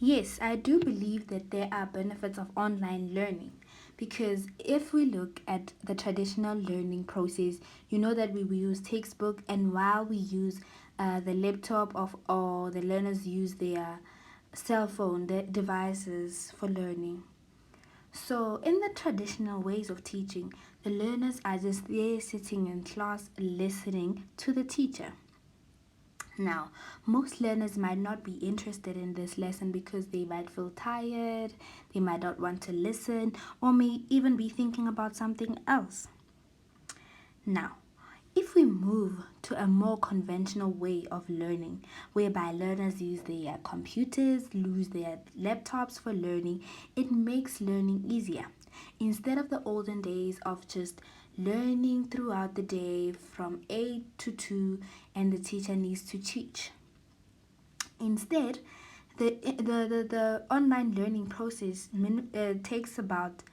Yes, I do believe that there are benefits of online learning because if we look at the traditional learning process, you know that we will use textbook, and while we use the laptop of or the learners use their cell phone, their devices for learning. So in the traditional ways of teaching, the learners are just there sitting in class listening to the teacher. Now, most learners might not be interested in this lesson because they might feel tired, they might not want to listen, or may even be thinking about something else. Now, if we move to a more conventional way of learning, whereby learners use their computers, use their laptops for learning, it makes learning easier. Instead of the olden days of just learning throughout the day from 8 to 2 and the teacher needs to teach. Instead, the online learning process takes about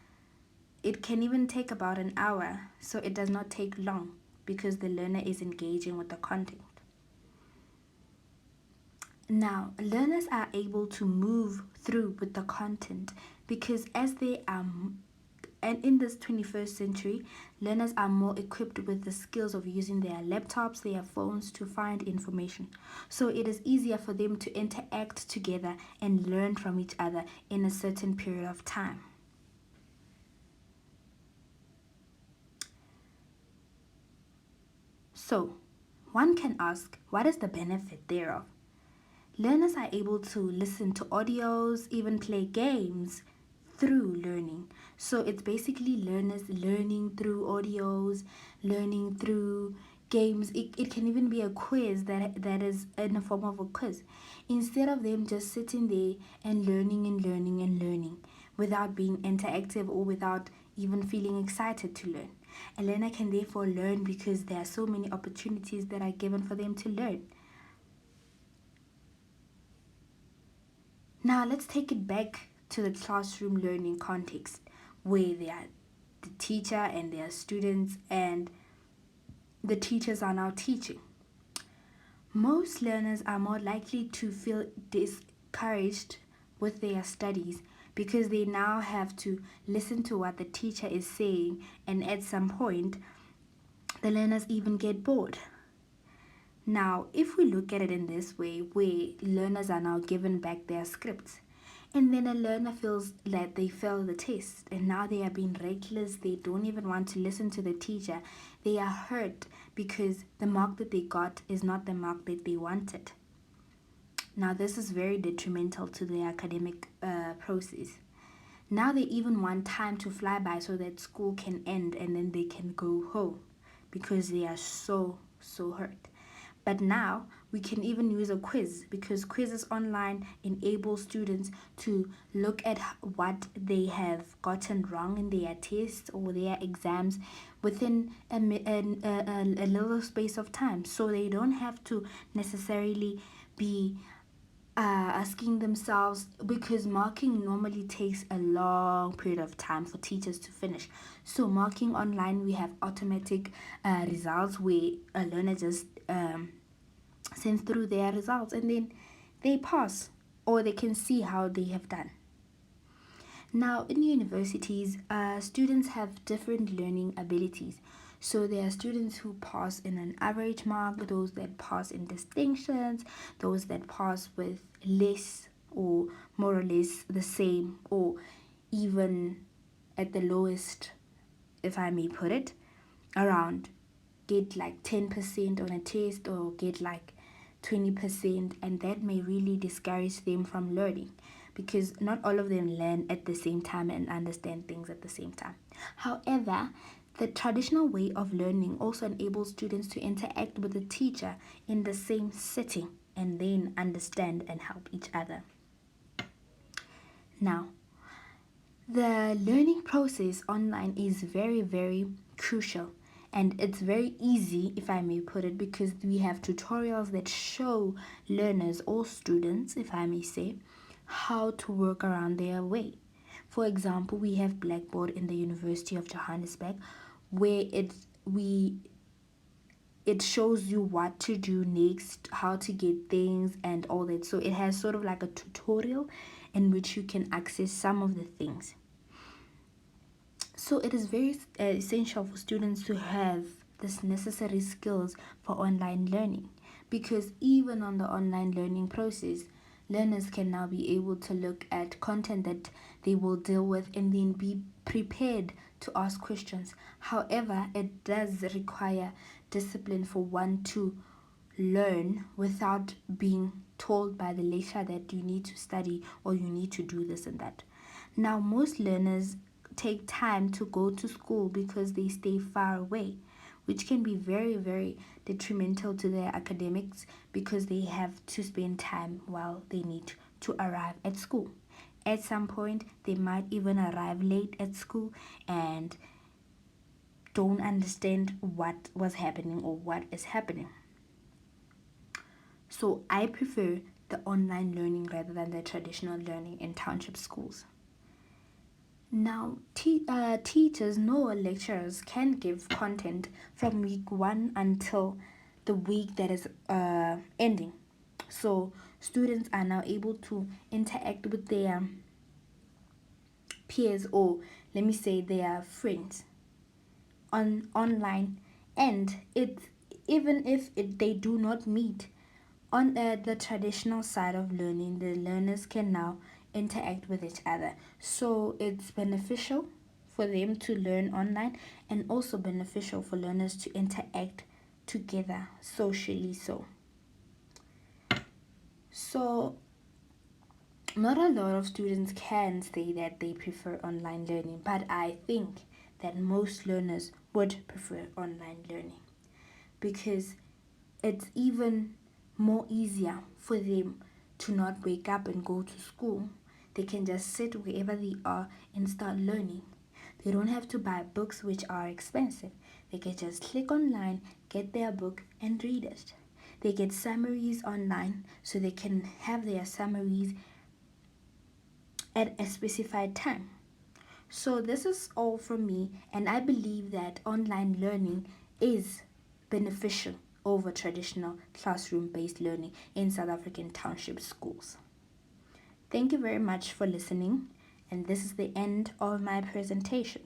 it can even take about an hour, so it does not take long because the learner is engaging with the content. Now, learners are able to move through with the content because as they are and in this 21st century, learners are more equipped with the skills of using their laptops, their phones to find information. So it is easier for them to interact together and learn from each other in a certain period of time. So, one can ask, what is the benefit thereof? Learners are able to listen to audios, even play games through learning. So it's basically learners learning through audios, learning through games. It can even be a quiz that is in the form of a quiz. Instead of them just sitting there and learning and learning and learning without being interactive or without even feeling excited to learn. A learner can therefore learn because there are so many opportunities that are given for them to learn. Now let's take it back to the classroom learning context where they are the teacher and their students and the teachers are now teaching. Most learners are more likely to feel discouraged with their studies because they now have to listen to what the teacher is saying, and at some point the learners even get bored. Now, if we look at it in this way, where learners are now given back their scripts, and then a learner feels that they failed the test and now they are being reckless, they don't even want to listen to the teacher, they are hurt because the mark that they got is not the mark that they wanted. Now, this is very detrimental to the academic process. Now, they even want time to fly by so that school can end and then they can go home because they are so hurt. But now we can even use a quiz because quizzes online enable students to look at what they have gotten wrong in their tests or their exams within a little space of time. So they don't have to necessarily be asking themselves because marking normally takes a long period of time for teachers to finish. So marking online, we have automatic results where a learner just sends through their results and then they pass or they can see how they have done. Now, in universities, students have different learning abilities. So there are students who pass in an average mark, those that pass in distinctions, those that pass with less or more or less the same, or even at the lowest, if I may put it, around get like 10% on a test or get like 20%, and that may really discourage them from learning because not all of them learn at the same time and understand things at the same time. However, the traditional way of learning also enables students to interact with the teacher in the same setting and then understand and help each other. Now, the learning process online is very crucial, and it's very easy, if I may put it, because we have tutorials that show learners or students, if I may say, how to work around their way. For example, we have Blackboard in the University of Johannesburg where we it shows you what to do next, how to get things, and all that. So it has sort of like a tutorial in which you can access some of the things. So it is very essential for students to have this necessary skills for online learning, because even on the online learning process, learners can now be able to look at content that they will deal with and then be prepared to ask questions. However, it does require discipline for one to learn without being told by the lecturer that you need to study or you need to do this and that. Now, most learners take time to go to school because they stay far away, which can be very, very detrimental to their academics because they have to spend time while they need to arrive at school. At some point, they might even arrive late at school and don't understand what was happening or what is happening. So I prefer the online learning rather than the traditional learning in township schools. Now, teachers nor lecturers can give content from week 1 until the week that is ending. So students are now able to interact with their peers, or let me say their friends, online, and even if they do not meet on the traditional side of learning, the learners can now interact with each other. So it's beneficial for them to learn online and also beneficial for learners to interact together socially. So not a lot of students can say that they prefer online learning, but I think that most learners would prefer online learning because it's even more easier for them to not wake up and go to school. They can just sit wherever they are and start learning. They don't have to buy books which are expensive. They can just click online, get their book, and read it. They get summaries online so they can have their summaries at a specified time. So this is all from me, and I believe that online learning is beneficial over traditional classroom-based learning in South African township schools. Thank you very much for listening, and this is the end of my presentation.